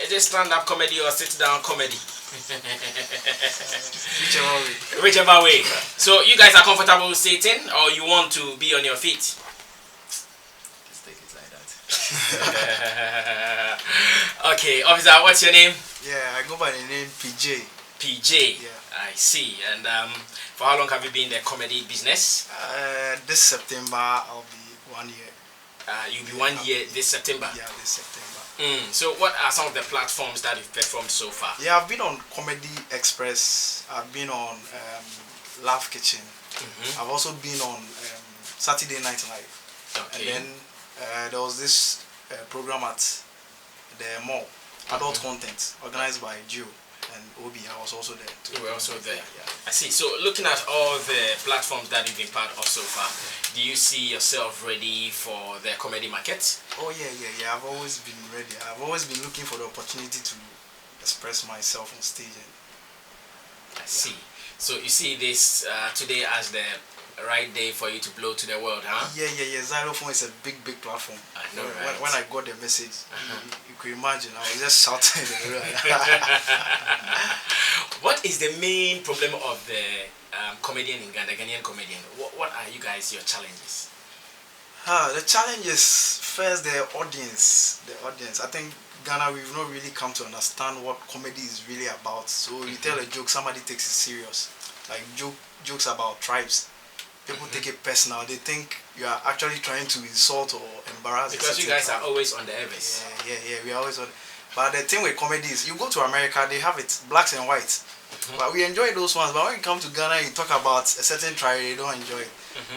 Is it stand-up comedy or sit-down comedy? Whichever way. Whichever way. So you guys are comfortable sitting, or you want to be on your feet? Let's take it like that. Okay, officer, what's your name? Yeah, I go by the name PJ. PJ. Yeah. I see. And for how long have you been in the comedy business? This September I'll be 1 year. You'll be 1 year this September. Yeah, this September. So what are some of the platforms that you've performed so far? Yeah, I've been on Comedy Express. I've been on Laugh Kitchen. I've also been on Saturday Night Live. Okay. And then there was this program at the mall, Adult Content, organized by Gio and Obi. I was also there too. You were also there. Yeah. I see. So looking at all the platforms that you've been part of so far, do you see yourself ready for the comedy market? Oh yeah. I've always been ready. I've always been looking for the opportunity to express myself on stage. I see. So you see this today as the right day for you to blow to the world, huh? Yeah. Zylofon is a big platform. I know, right? When I got the message, you could imagine, I was just shouting. What is the main problem of the comedian in Ghana, Ghanaian comedian? What are you guys, your challenges? The challenge is first the audience. I think Ghana, we've not really come to understand what comedy is really about. So you tell a joke, somebody takes it serious. Like jokes about tribes. People take it personal. They think you are actually trying to insult or embarrass. Because you guys are always on the airwaves. Yeah. We are always on. But the thing with comedy is, you go to America, they have it blacks and whites. But we enjoy those ones. But when you come to Ghana, you talk about a certain tribe, they don't enjoy it.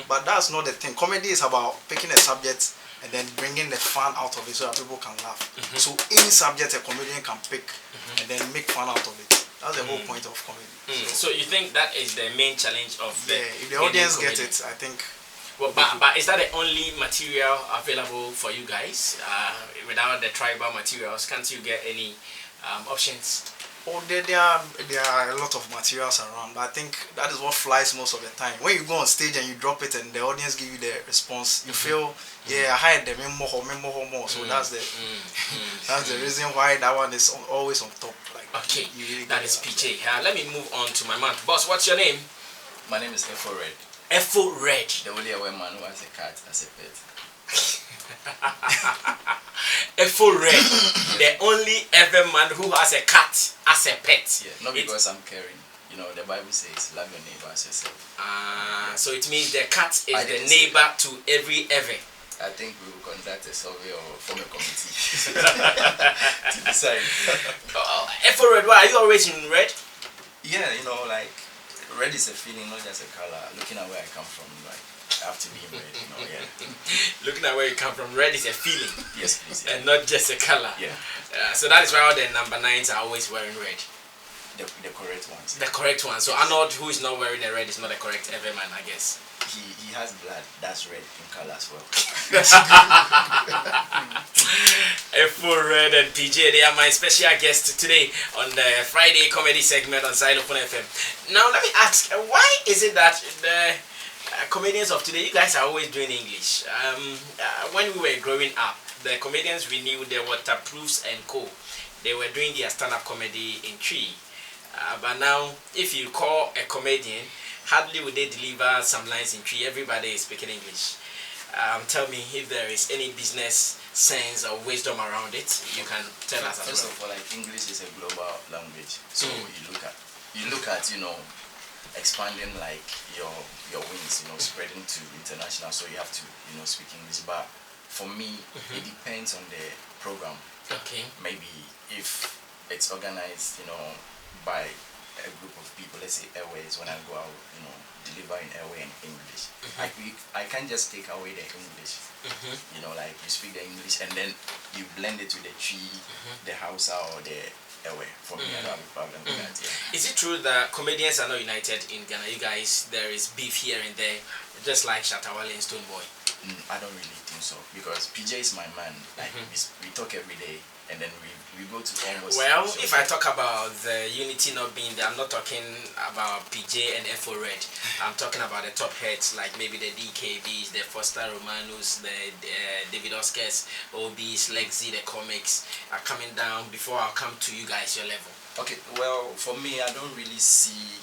But that's not the thing. Comedy is about picking a subject and then bringing the fun out of it so that people can laugh. So any subject a comedian can pick and then make fun out of it. That's the whole point of comedy. So you think that is the main challenge of the if the audience gets it, I think. Well, but is that the only material available for you guys? Without the tribal materials, can't you get any options? Oh, there are a lot of materials around, but I think that is what flies most of the time. When you go on stage and you drop it and the audience give you the response, you feel, I hired them more. So that's the that's the reason why that one is always on top. Like, okay, really that is PJ. Let me move on to my man. Boss, what's your name? My name is Efo Red. Efo Red. The only aware man who has a cat as a pet. Efo Red. The only ever man who has a cat as a pet. Yeah, not because I'm caring. You know, the Bible says, love your neighbor as yourself. So it means the cat is the neighbor to every ever. I think we will conduct a survey or form a committee to decide. Efo Red, why are you always in red? Yeah, you know, like, red is a feeling, not just a color. Looking at where I come from, like, I have to be in red, you know, yeah. Looking at where you come from, red is a feeling. Yes, please. Yeah. And not just a color. Yeah. So that is why all the number 9s are always wearing red. The correct ones. The correct one. So Arnold, who is not wearing a red, is not the correct ever man, I guess. He has blood that's red in color as well. Efo Red and PJ, they are my special guests today on the Friday comedy segment on Zylofon FM. Now let me ask, why is it that the comedians of today, you guys are always doing English? When we were growing up, the comedians we knew, the Waterproofs and Co. They were doing their stand-up comedy in Tree. But now, if you call a comedian, hardly would they deliver some lines in Tree. Everybody is speaking English. Tell me if there is any business sense or wisdom around it. You can tell us. First of all, like, English is a global language. So you look at you know, expanding like your wings, you know, spreading to international. So you have to, you know, speak English. But for me, it depends on the program. Okay. Maybe if it's organized, you know, by a group of people, let's say Airways, when I go out, you know, deliver in Airway and English. I can't just take away the English. You know, like you speak the English and then you blend it with the Tree, the Hausa or the Airway. For me, I don't have a problem with that. Yeah. Is it true that comedians are not united in Ghana? You guys, there is beef here and there, just like Shatawale and Stoneboy. I don't really think so, because PJ is my man. Like we talk every day, and then we go to almost. Well, if I talk about the unity not being there, I'm not talking about PJ and FO Red. I'm talking about the top heads like maybe the DKBs, the Foster Romanus, the David Oscars, OBs, Lexi, the comics are coming down before I'll come to you guys, your level. Okay, well, for me, I don't really see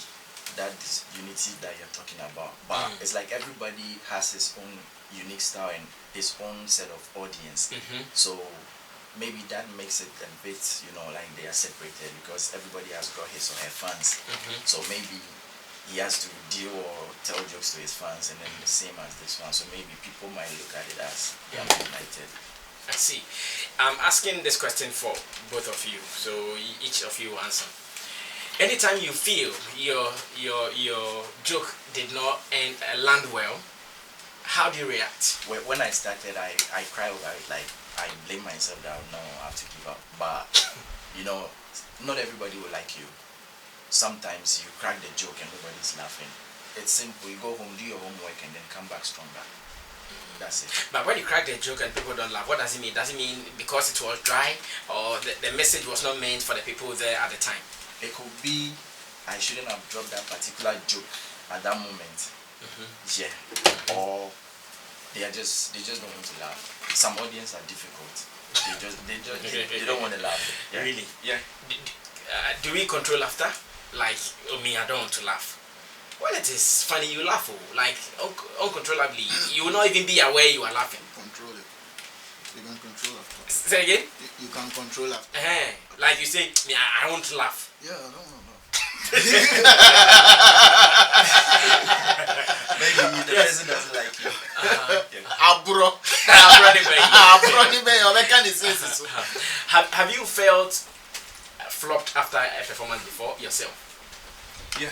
that unity that you're talking about, but it's like everybody has his own unique style and his own set of audience. So maybe that makes it a bit, like they are separated because everybody has got his or her fans. So maybe he has to deal or tell jokes to his fans, and then the same as this one. So maybe people might look at it as they are united. I see. I'm asking this question for both of you, so each of you answer. Anytime you feel your joke did not land well, how do you react? When I started, I cried over it. Like I blame myself that no, I have to give up. But not everybody will like you. Sometimes you crack the joke and nobody's laughing. It's simple. You go home, do your homework, and then come back stronger. That's it. But when you crack the joke and people don't laugh, what does it mean? Does it mean because it was dry, or the message was not meant for the people there at the time? It could be I shouldn't have dropped that particular joke at that moment. Yeah. Or they just don't want to laugh. Some audience are difficult. They don't want to laugh. Yeah. Really? Yeah. Do we control laughter? Like, me, I don't want to laugh. When it is funny, you laugh. Like, uncontrollably. You will not even be aware you are laughing. Control it. You can control laughter. Say again? You can control laughter. Like you say, me, I want to laugh. Yeah, I don't know. Maybe the person doesn't like you. Have you felt flopped after a performance before yourself? Yeah.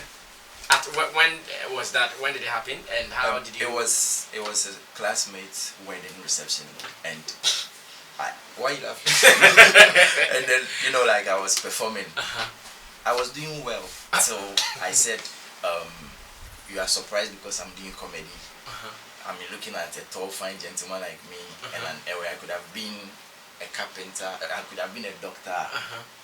When was that? When did it happen? And how did you? It was a classmate's wedding reception, and why you laughing? And then like I was performing. I was doing well, so I said, "You are surprised because I'm doing comedy." I mean, looking at a tall, fine gentleman like me, and I could have been a carpenter, I could have been a doctor,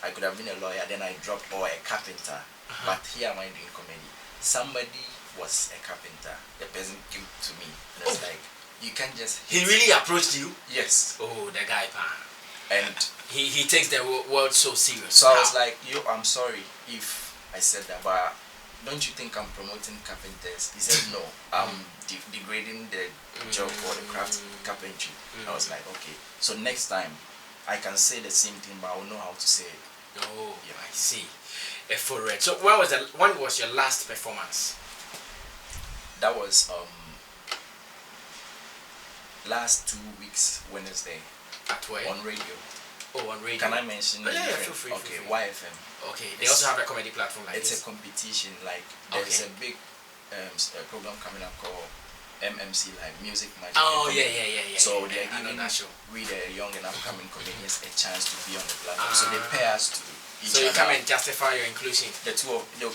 I could have been a lawyer. Then I dropped a carpenter, but here am I doing comedy. Somebody was a carpenter. The person came to me and was like, "You can't just." He really approached you? Yes. Oh, the guy, and he takes the word so serious. So I was like, I'm sorry if I said that, but don't you think I'm promoting carpenters? He said, no, I'm degrading the job or the craft carpentry. I was like, okay. So next time, I can say the same thing, but I will know how to say it. Oh, yeah, I see. For it. So when was your last performance? That was last 2 weeks, Wednesday. At where? On radio. Oh, on radio. Can I mention? Yeah, feel free. Okay, YFM. Okay, they also have a comedy platform like it's this. A competition. Like there's a big program coming up called MMC, like Music Magic. Oh yeah. So they're giving we the young and upcoming comedians a chance to be on the platform. So they pay us to. So you come and justify your inclusion. They'll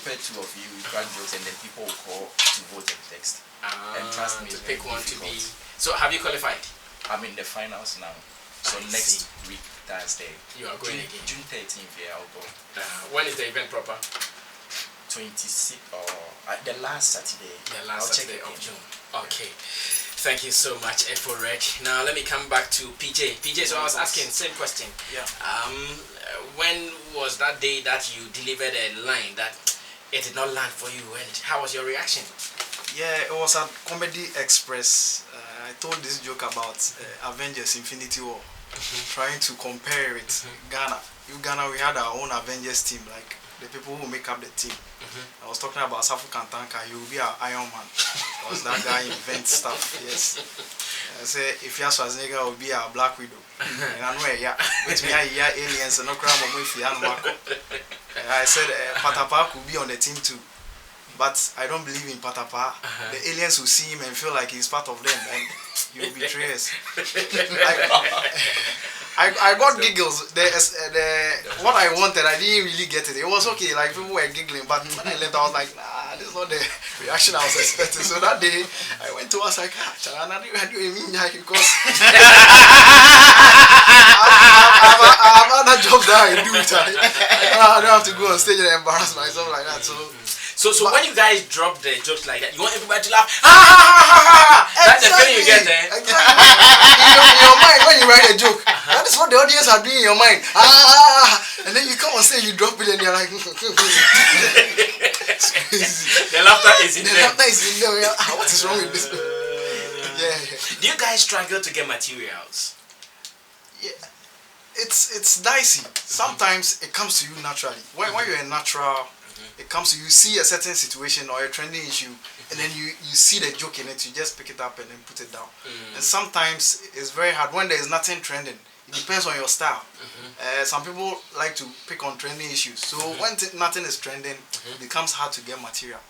pay two of you, crack jokes, and then people will call to vote and text. And trust me, to pick one difficult. to be. So have you qualified? I'm in the finals now. So next week, Thursday. You are going again. June 13th, yeah, I'll go. When is the event proper? 26th or the last Saturday. The last Saturday of June. Okay. Thank you so much, F for Red. Now let me come back to PJ. PJ, so I was asking same question. Yeah. When was that day that you delivered a line that it did not land for you, and how was your reaction? Yeah, it was at Comedy Express. I told this joke about Avengers Infinity War, trying to compare it. Ghana, we had our own Avengers team, like the people who make up the team. I was talking about Safu Kantanka. He will be our Iron Man. Because that guy invents stuff. Yes. I say if Schwarzenegger will be our Black Widow. And I know, with me, I aliens and no crime on with I said Patapa could be on the team too. But I don't believe in Patapa. The aliens will see him and feel like he's part of them, and he will betray us. I got giggles. What I wanted, I didn't really get it. It was okay, like people were giggling, but when I left, I was like, nah, this is not the reaction I was expecting. So that day, I went to us like, because have other jobs that I do. I don't have to go on stage and embarrass myself like that. So when you guys drop the jokes like that, you want everybody to laugh. Ha ha ha ha ha! That's the feeling you get there. Exactly. In your mind, when you write a joke, that is what the audience are doing in your mind. And then you come on stage, you drop it, and you're like, it's crazy. The laughter is in there. The laughter is in there. What is wrong with this? Yeah. Do you guys struggle to get materials? Yeah. It's dicey. Sometimes it comes to you naturally. When you're a natural, it comes to you see a certain situation or a trending issue, and then you see the joke in it, you just pick it up and then put it down. And sometimes it's very hard when there is nothing trending. It depends on your style. Some people like to pick on trending issues. So when nothing is trending, it becomes hard to get material.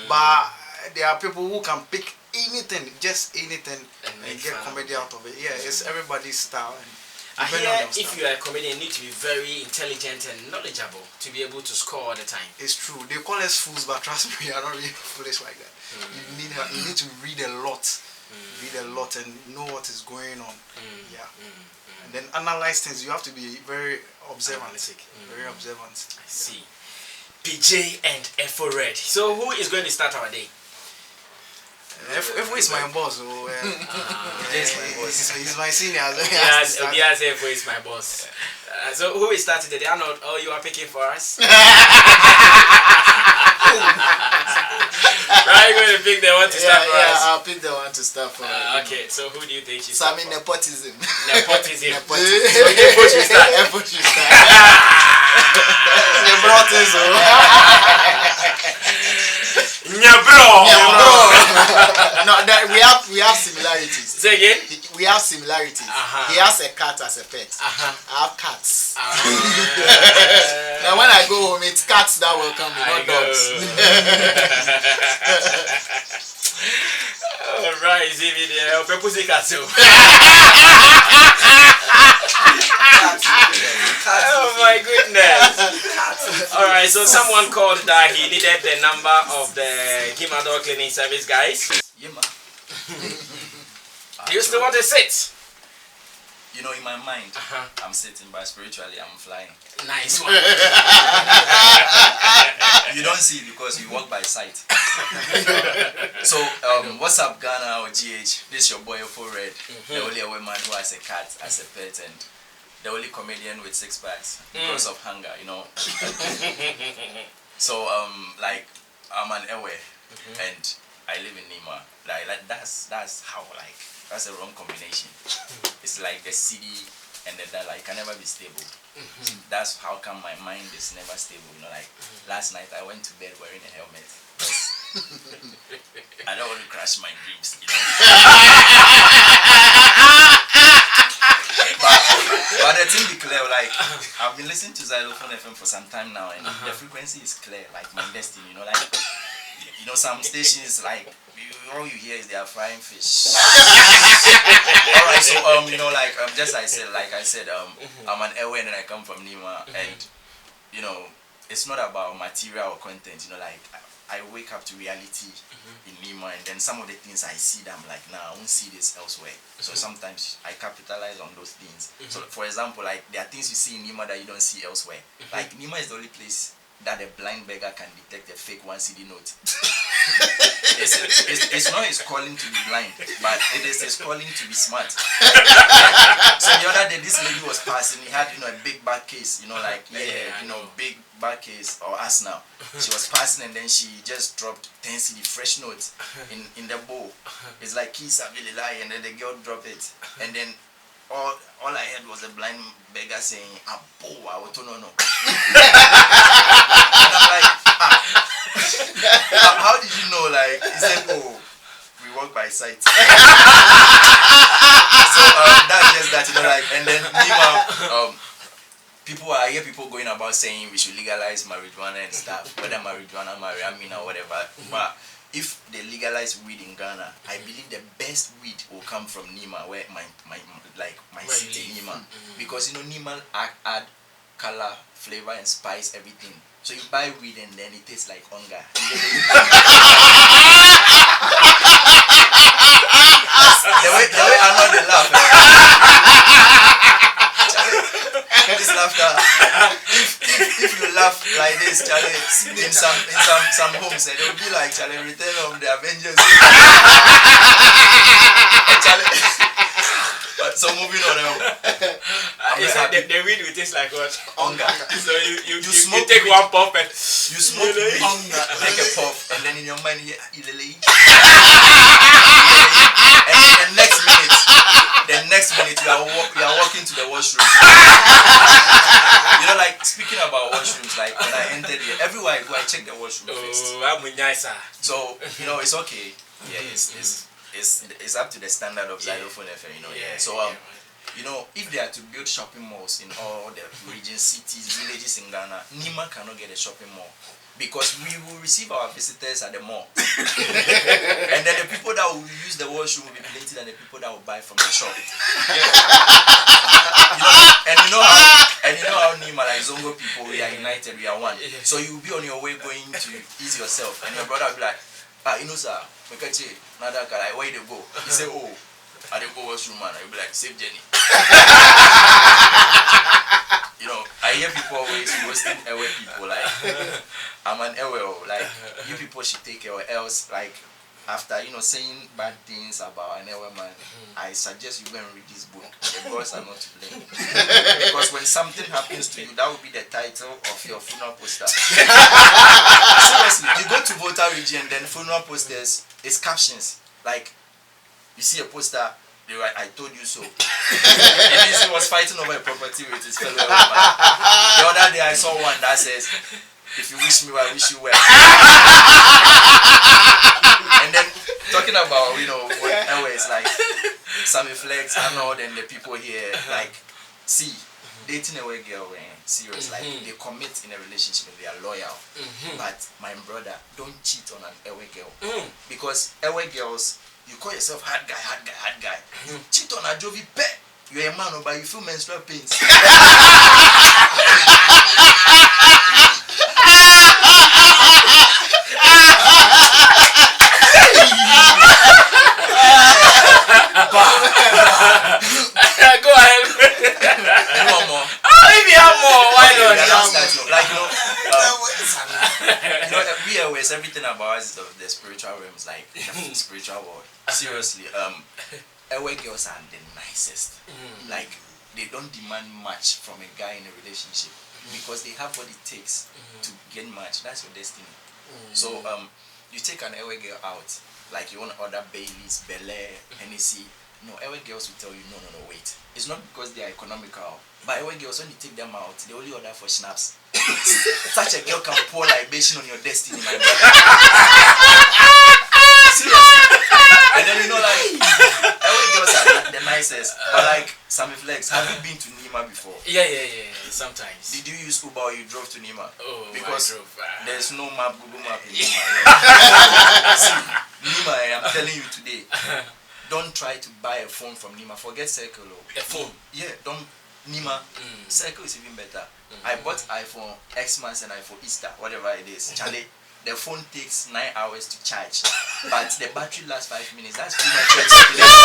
But there are people who can pick anything, just anything, and get comedy out of it. Yeah, it's everybody's style. I hear if you are a comedian, you need to be very intelligent and knowledgeable to be able to score all the time. It's true. They call us fools, but trust me, we are not really foolish like that. You need to read a lot, and know what is going on. And then analyze things. You have to be very observant. Very observant. I see. PJ and Efo Red. So who is going to start our day? Efo is my boss. He's my senior. Yes, Efo is my boss. So who is starting today? Arnold, you are picking for us? Right, you're going to pick the one to start for us? I'll pick the one to start for us. Okay, so who do you think she's Sammy nepotism. Nepotism. So Efo should start. No, we have similarities. Say again? We have similarities. He has a cat as a pet. I have cats. Now when I go home, it's cats that welcome me, not dogs. Alright, see me there. Oh my goodness. Alright, so someone called that he needed the number of the Gimador cleaning service guys. Yeah, man. Do you still want to sit? You know, in my mind, I'm sitting, but spiritually, I'm flying. Nice one. You don't see it because you walk by sight. So, what's up, Ghana or GH? This is your boy, Efo Red, the only woman who has a cat as a pet, and the only comedian with 6 packs because of hunger, you know. So, like, I'm an Ewe, and I live in Nima. Like that's how, like, that's a wrong combination. It's like the city and the dollar. It can never be stable. That's how come my mind is never stable. You know, like last night I went to bed wearing a helmet. I don't want to crash my dreams, you know. but the thing be clear, like I've been listening to Zylofon FM for some time now, and the frequency is clear, like my destiny, you know, like some stations, like all you hear is they are frying fish. Alright, so you know, like just I said, I'm an Ewe and I come from Nima, and you know, it's not about material or content, you know, like I wake up to reality in Nima, and then some of the things I see them like, nah, I won't see this elsewhere. So sometimes I capitalize on those things. So for example, like there are things you see in Nima that you don't see elsewhere. Like Nima is the only place that a blind beggar can detect a fake 1 CD note. It's not his calling to be blind, but it is his calling to be smart. So the other day, this lady was passing. He had, you know, a big back case, you know, like big back case or asthma. She was passing, and then she just dropped 10 CD fresh notes in the bowl. It's like keys are really lie, and then the girl dropped it, and then all I heard was a blind beggar saying, "Abo, I want to know." And I'm like, how did you know? Like, he said, "Oh, we walk by sight." So that's just that, you know, like, and then I hear people going about saying we should legalize marijuana and stuff, whether marijuana, marijuana, or whatever. But if they legalize weed in Ghana, I believe the best weed will come from Nima, where my city Nima, because you know Nima add color, flavor, and spice everything. So you buy weed and then it tastes like hunger. the way I know they laugh. this laughter. If you laugh like this, Charlie, in some homes, it will be like Charlie Return of the Avengers. Charlie. So moving on. They read with things like what? Hunger. So you take one puff and you smoke hunger, take a puff, and then in your mind you and then the next minute you are walking to the washroom. You know, like speaking about washrooms, like when I entered here, everywhere I go I check the washroom first. So you know it's okay. Yeah, it's up to the standard of Zylofon FM, you know. Yeah. So you know, if they are to build shopping malls in all the regions, cities, villages in Ghana, Nima cannot get a shopping mall because we will receive our visitors at the mall, and then the people that will use the washroom will be plenty than the people that will buy from the shop. You know how Nima, like Zongo people, we are united, we are one. So you will be on your way going to ease yourself, and your brother will be like, you know, sir, Nada, where they go? He say, oh, I didn't go washroom, man. I'll be like, save Jenny. You know, I hear people always roasting away people like, I'm an away, like, you people should take care or else, like, after, you know, saying bad things about an away man, I suggest you go and read this book. The gods are not to blame. Because when something happens to you, that will be the title of your funeral poster. Seriously, you go to Volta region, then funeral posters, it's captions. Like, you see a poster, they write, I told you so. And he was fighting over a property with his fellow man. The other day I saw one that says, if you wish me well, I wish you well. And then talking about, you know, what it's like Sammy Flex, Arnold, and the people here, like, see, dating a white girl, serious, like they commit in a relationship and they are loyal. But my brother, don't cheat on an Ewe girl. Because Ewe girls, you call yourself hard guy. You cheat on a Jovi pet. You're a man, but you feel menstrual pains. Go ahead. You want more? Oh, if you have more, why not? Like, you know, we always everything about us is of the spiritual realms, like the spiritual world. Seriously, Ewe girls are the nicest. Like, they don't demand much from a guy in a relationship because they have what it takes to get much. That's your destiny. So, you take an Ewe girl out, like you want to order Baileys, Bel Air, Hennessy. No, Ewe girls will tell you, no, wait. It's not because they are economical. But Ewe girls, when you take them out, they only order for schnapps. Such a girl can pour libation on your destiny, my brother. Seriously. And then, you know, like, Ewe girls are the nicest. But like, Sammy Flex, have you been to Nima before? Yeah. Sometimes. Did you use Uber or you drove to Nima? Oh, because I drove. there's no map, Google Map in Nima. Nima, I'm telling you today. Don't try to buy a phone from Nima. Forget Circle. A phone? Yeah, don't. Nima. Circle is even better. I bought iPhone Xmas and iPhone Easter, whatever it is. Charlie, the phone takes 9 hours to charge, but the battery lasts 5 minutes. That's too much experience.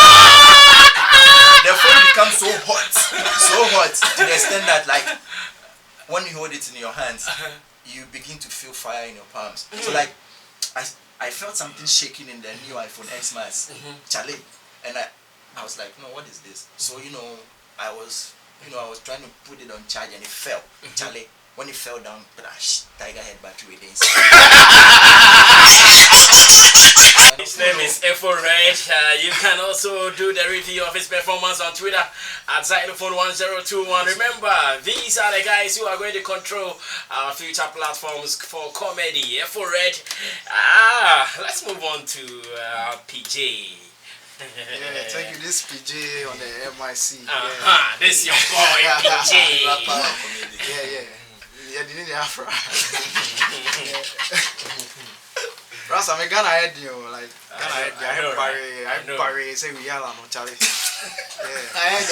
The phone becomes so hot to the extent that, like, when you hold it in your hands, you begin to feel fire in your palms. So, like, I felt something shaking in the new iPhone Xmas, Charlie, and I was like, no, what is this? So, you know, I was trying to put it on charge and it fell, Charlie. When it fell down, crash, Tiger head battery with this. His name is Efo Red. You can also do the review of his performance on Twitter at Zylofon1021. Remember, these are the guys who are going to control our future platforms for comedy. Efo Red. Let's move on to PJ. Yeah, thank you. This PJ on the MIC. This your boy PJ. Yeah, didn't the Afro. Rasa, I'm Ghana head, you know, like Ghana head. I Barry, say we are on Charlie. Yeah, I heard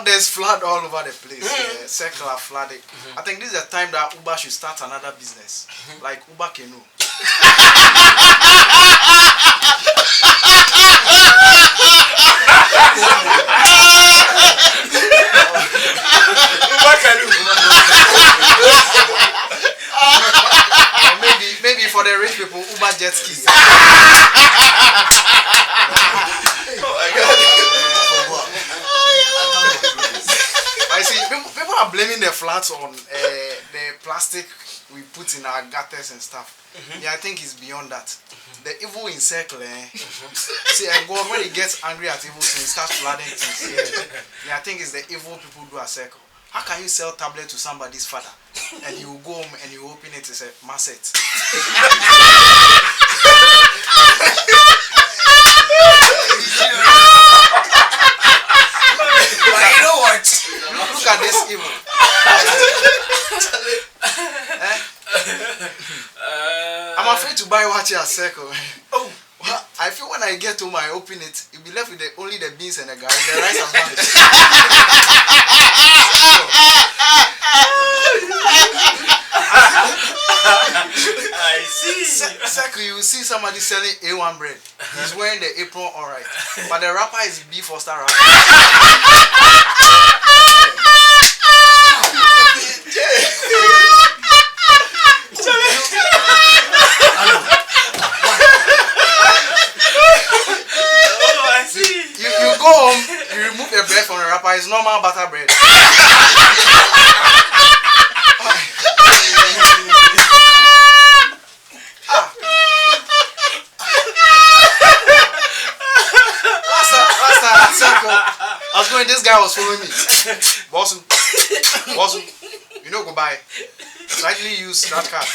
Now there's flood all over the place. Yeah, circle are flooded. I think this is the time that Uber should start another business, like Uber Canoe. Maybe for the rich people, Uber jet ski. I see people are blaming the floods on the plastic we put in our gutters and stuff. Yeah, I think it's beyond that. The evil in circle, See, God, when he gets angry at evil things, he starts flooding things. Yeah, I think it's the evil people do a circle. How can you sell tablet to somebody's father and you go home and you open it as a masset? But you know what? Look at this evil. I'm afraid to buy watch a circle. Oh, I feel when I get home, I open it, you'll be left with only the beans and the garlic. The rice has vanished. I see. Circle, you see somebody selling A1 bread. He's wearing the apron, alright. But the wrapper is B Foster wrapper. You go home, you remove the bread from the wrapper, it's normal butter bread. I was going, this guy was following me. Bossu, you know, go buy. Slightly use scratch card.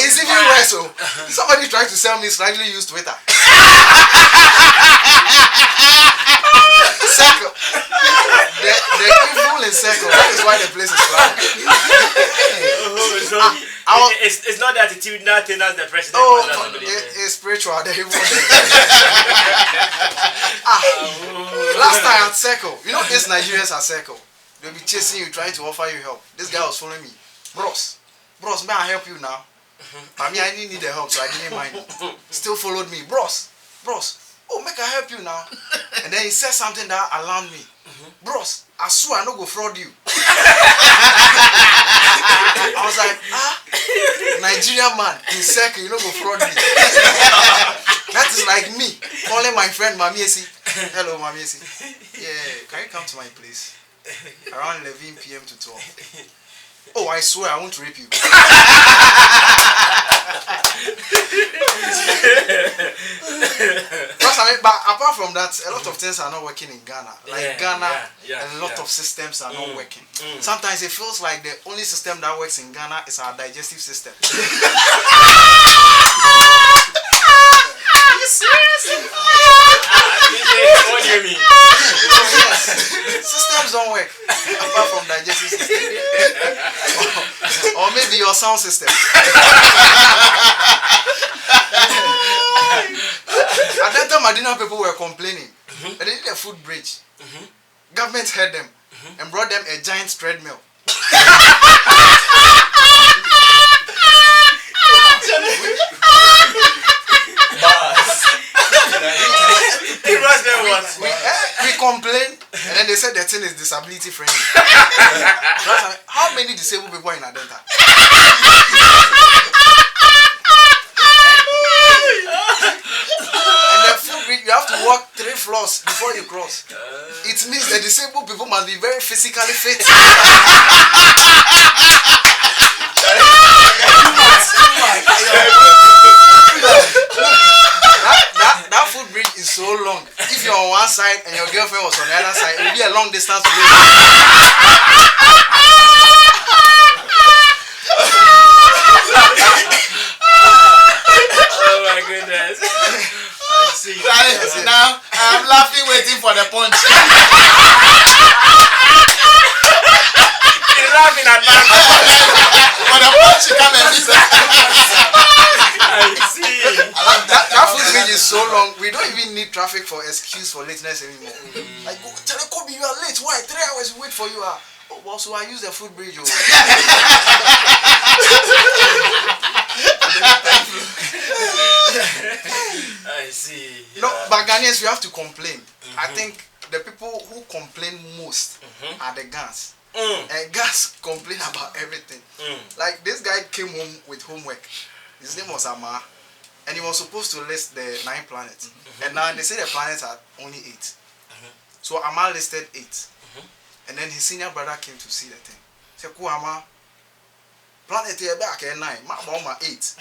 It's even worse. So somebody tried to sell me slightly used Twitter. Circle. The evil in circle. That is why the place is flooded. It's not the attitude, nothing as the president. Oh, it's spiritual. The evil. Last time at circle, you know these Nigerians at circle. They'll be chasing you, trying to offer you help. This guy was following me. Bros, may I help you now? I mean, I didn't need the help, so I didn't mind. Still followed me. Bros, oh, make I help you now? And then he said something that alarmed me. Bros, I swear I no go fraud you. I was like, Nigerian man in circle, you no go fraud me. That is like me calling my friend Mami Esi. Hello, Mami Esi. Yeah, can you come to my place? Around 11 p.m. to 12. Oh, I swear I won't rape you. But apart from that, a lot of things are not working in Ghana. Like Ghana, a lot of systems are not working. Sometimes it feels like the only system that works in Ghana is our digestive system. Are you serious? What do you mean? Systems don't work apart from digestive system. Or maybe your sound system. At that time, Madina people were complaining. They needed a food bridge. Government heard them and brought them a giant treadmill. We complained, and then they said the thing is disability friendly. How many disabled people are in Adenta? And the food bridge, you have to walk 3 floors before you cross. It means the disabled people must be very physically fit. That food bridge is so long. If you're on one side and your girlfriend was on the other side, it will be a long distance to wait. Oh my goodness. I see. Now I'm laughing, waiting for the punch. You're laughing in advance. For the punch, you come and miss it. I see. That footbridge is so long. We don't even need traffic for excuse for lateness anymore. Like, go tell Kobe you are late. Why? 3 hours wait for you. Oh, well, so I use the footbridge. Oh. I see. No, but Ghanaians, we have to complain. I think the people who complain most are the Ghans. And Ghans complain about everything. Like this guy came home with homework. His name was Amar, and he was supposed to list the 9 planets. And now they say the planets are only 8. So Amar listed 8. And then his senior brother came to see the thing. He said, Amar, planet here back at 9, my 8.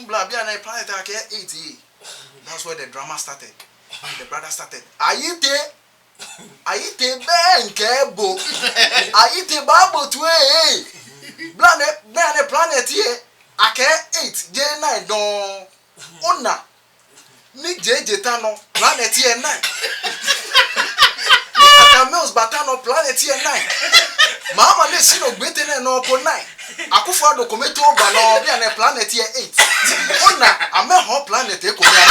Planet 8. That's where the drama started. The brother started. Ayite Benkebo. Ayite Babo to planet here. Ake 8 J9 don Ona ni JJ Tano planet here 9. Akamels Batano planet here 9. Mama ne sino gbete no ko 9. Akufo do kometo ba no bia na planet here 8. Ona ame ho planet e ko bia.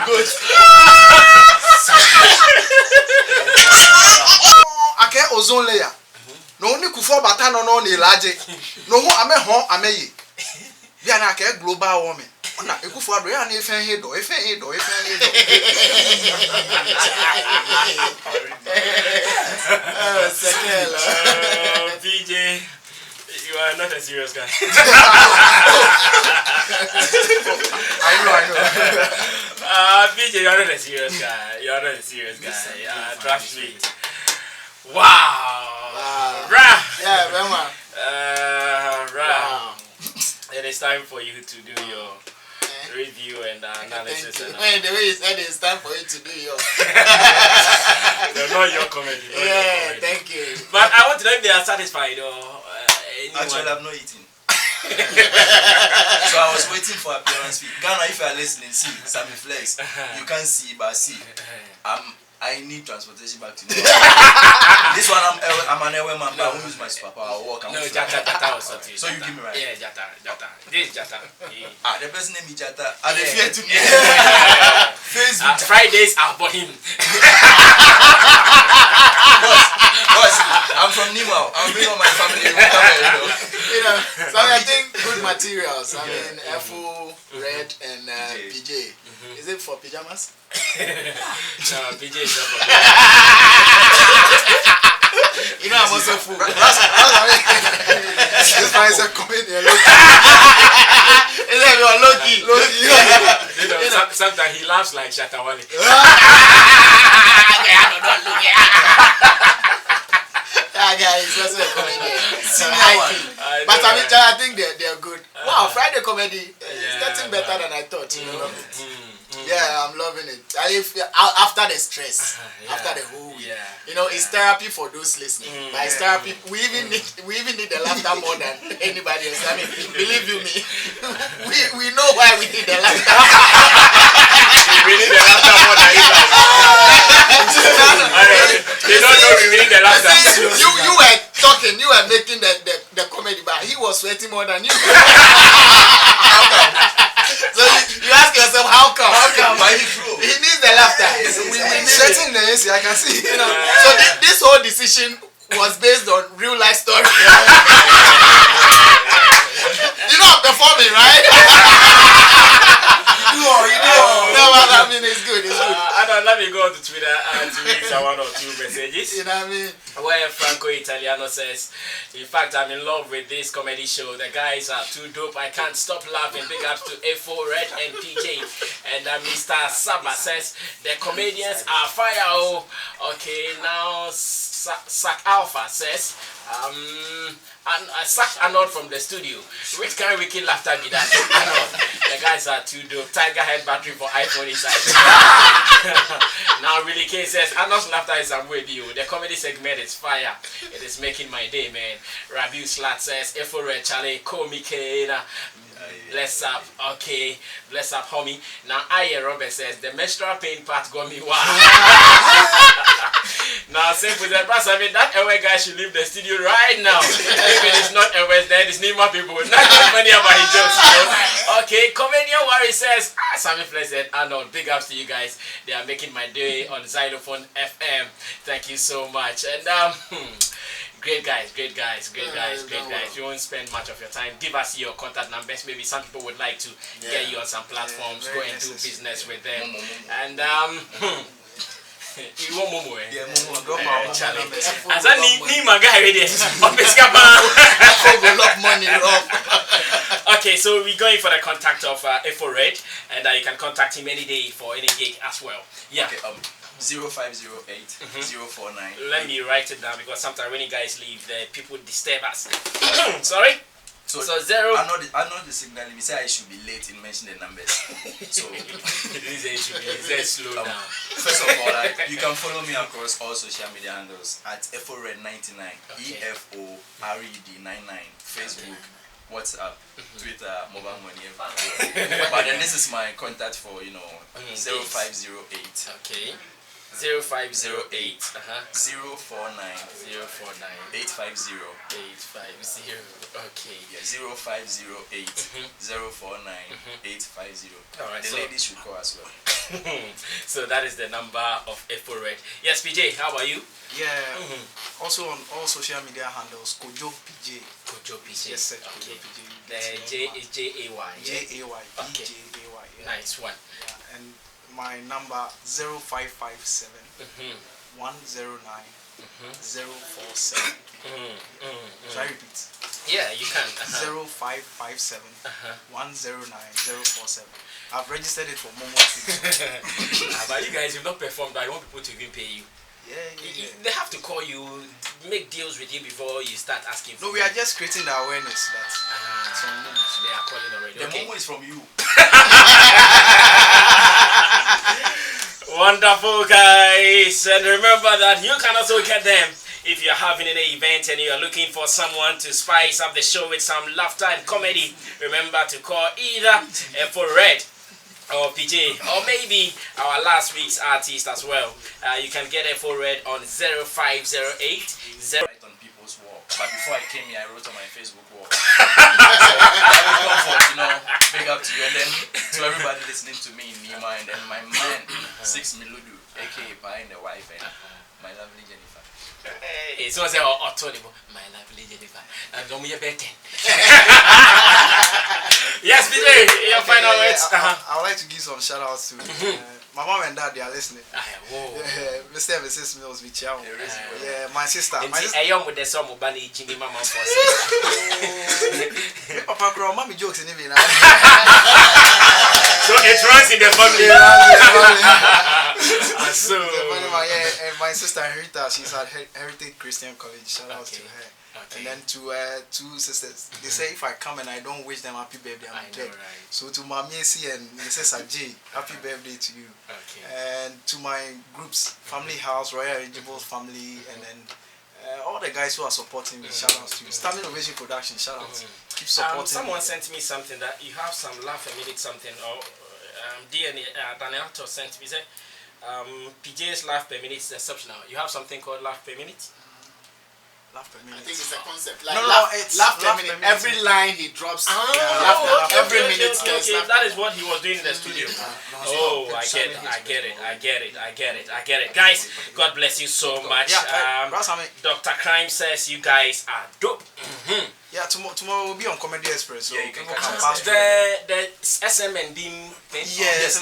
Good. Ake ozone layer. No ni kufo batano no ni laje. No ho ame ho ameye. Bia na ake global warming. Ona ekufo ado ya na efen hedo. PJ, you are not a serious guy. I know. PJ, you are not a serious guy. Trust me. Wow. Rah. Yeah, Bema. Wow. It is time for you to do your review and analysis. The way you said it's time for you to do yours. They're not your comedy. Yeah, thank you. But I want to know if they are satisfied or Actually, I'm not eating. So I was waiting for appearance fee. Ghana, if you are listening, see Sammy Flex. You can't see, but see. I need transportation back to New York. This one, I'm an LM man, but I won't use my superpower. I'll walk. No, Jata was something. So you give me right? Yeah, Jata. This is Jata. The person name is Jata. I fear to me. Facebook. Fridays are for him. Boss, I'm from Nimo. I'm bringing all my family. So I think good materials. I mean, FO, Red, and PJ. Is it for pajamas? No, PJ is not for You know, I'm also full. This man is a comedian. Is that your Loki? Sometimes he laughs like Shatawale. That guy is also a comedian. But I think they're good. Wow, Friday comedy is getting better than I thought. You know? Yeah, I'm loving it. After the stress, after the whole week, you know, it's therapy for those listening. But it's therapy. We even need the laughter more than anybody else. I mean, believe you me, we know why we need the laughter. We need the laughter more than anybody. They don't know we need the laughter. You were talking, you were making the comedy, but he was sweating more than you. So you ask yourself, how come? He needs the laughter. We need Sweating the AC, I can see. You know, so this whole decision was based on real life story. You know I'm performing, right? You know. No, but I mean it's good. Let me go on to Twitter and to read some 1 or 2 messages. You know what I mean? Where Franco Italiano says, in fact, I'm in love with this comedy show. The guys are too dope. I can't stop laughing. Big ups to F4, Red, and PJ. And Mr. Saba says, the comedians are fire. Oh, okay. Now, Sack Alpha says, I sacked Arnold from the studio. Which kind of wicked laughter be that? Arnold, the guys are too dope. Tiger head battery for iPhone inside. Now, Really K says, Arnold's laughter is I'm with you. The comedy segment is fire. It is making my day, man. Rabiu Slat says, Efore Chale, Komikena. Bless up. Okay. Bless up, homie. Now, Robert says the menstrual pain part got me wild. Now, simple as that. I mean, that LA guy should leave the studio right now. If it is not LA, then it's Nima people. Not just money about his jokes. Okay. Comedian Worry says, Sammy Flex and Arnold, big ups to you guys. They are making my day on Zylofon FM. Thank you so much. And, great guys. You won't spend much of your time. Give us your contact numbers. Maybe some people would like to get you on some platforms, go and do business with them. And you want Momo, eh? Yeah, Momo, drop our challenge. As I need my guy with this. Okay, so we're going for the contact of F4 Red, and you can contact him any day for any gig as well. Yeah. Okay, 0508 049. Let me write it down because sometimes when you guys leave, the people disturb us. Sorry? So zero. I know the signal. Me say I should be late in mentioning the numbers. So slow down. First of all, you can follow me across all social media handles at EFORED99, EFORED99, Facebook, WhatsApp, Twitter, mobile money. But then this is my contact for 0508. Okay. 0508 049 850. Okay. Yeah, 0508 049 850. Alright, the ladies should call as well. So that is the number of F4 Red. Yes, PJ, how about you? Yeah. Also on all social media handles, Kojo PJ. Kojo PJ. Yes, sir. Okay. Kojo PJ. The J is J-A-Y. J-A-Y. Okay. J-A-Y. Yeah. Nice one. Yeah. And my number 0557 109 047. Shall I repeat? Yeah, you can. 0557 109 047. I've registered it for Momo too. But you guys, you've not performed. I want people to even pay you. Yeah. They have to call you, make deals with you before you start asking for No, we are just creating the awareness that some moments. they are calling already. The Okay. Momo is from you. Wonderful, guys. And remember that you can also get them if you're having an event and you're looking for someone to spice up the show with some laughter and comedy. Remember to call either F4 Red or PJ, or maybe our last week's artist as well. You can get F4 Red on 0508 Write on people's wall. But before I came here, I wrote on my Facebook wall. Big up to you, and then to everybody listening to me in Nima, and then my man, 6 Miludu, aka Buying the Wife, and my lovely Jennifer. Hey, someone say, oh, Tony, my lovely Jennifer. And don't be a betting. Yes, PJ, your final words. I would like to give some shout outs to my mom and dad. They are listening. Mr. and Mrs. Mills, yeah, my sister. I am with the song of Bunny Jimmy Mama for Papa Crow, mommy jokes in even. So it runs in the family. So, and my sister Rita, she's at Heritage Christian College. Shout out to her. Okay. And then to two sisters, they say if I come and I don't wish them happy birthday, I'm dead. Right. So to Mami C and Mrs. Ajay, happy birthday to you. Okay. And to my groups, Family House, Royal Eligible Family, and then all the guys who are supporting me, shout out to you. Standing Ovation Production, shout out. Keep supporting someone me. sent me something that you have some laugh a minute something, or DNA, Daniel sent me, said, PJ's laugh per minute is exceptional. You have something called laugh per minute? Laugh per minute. I think it's a concept. Like it's laugh per minute. Every line he drops, every minute. Okay, that is what he was doing in the studio. Oh, I get it. Guys, God bless you so much. Dr. Crime says you guys are dope. Yeah, tomorrow we'll be on Comedy Express. So yeah, you can pass the SM and Dim thing. Yes.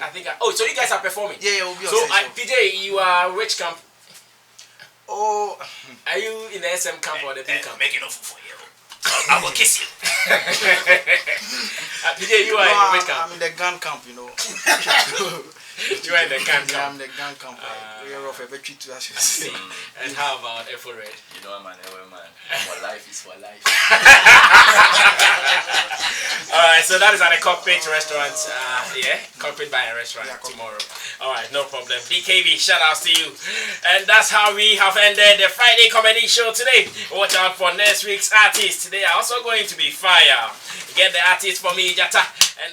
I think. So you guys are performing. Yeah, we'll be on So stage. PJ, you are which camp? Oh, are you in the SM camp or the B camp? Make it off for you. I will kiss you. PJ, you are in which camp? I'm in the gun camp, Join the gang Yeah, I'm camp. the gang camp. We are off a bit to us. And how about F Red? You know, man, for life is for life. Alright, so that is at the Cockpit Restaurant. Yeah, Cockpit by a restaurant tomorrow. Alright, no problem. BKB, shout outs to you. And that's how we have ended the Friday comedy show today. Watch out for next week's artists. They are also going to be fire. Get the artist for me, Jata. And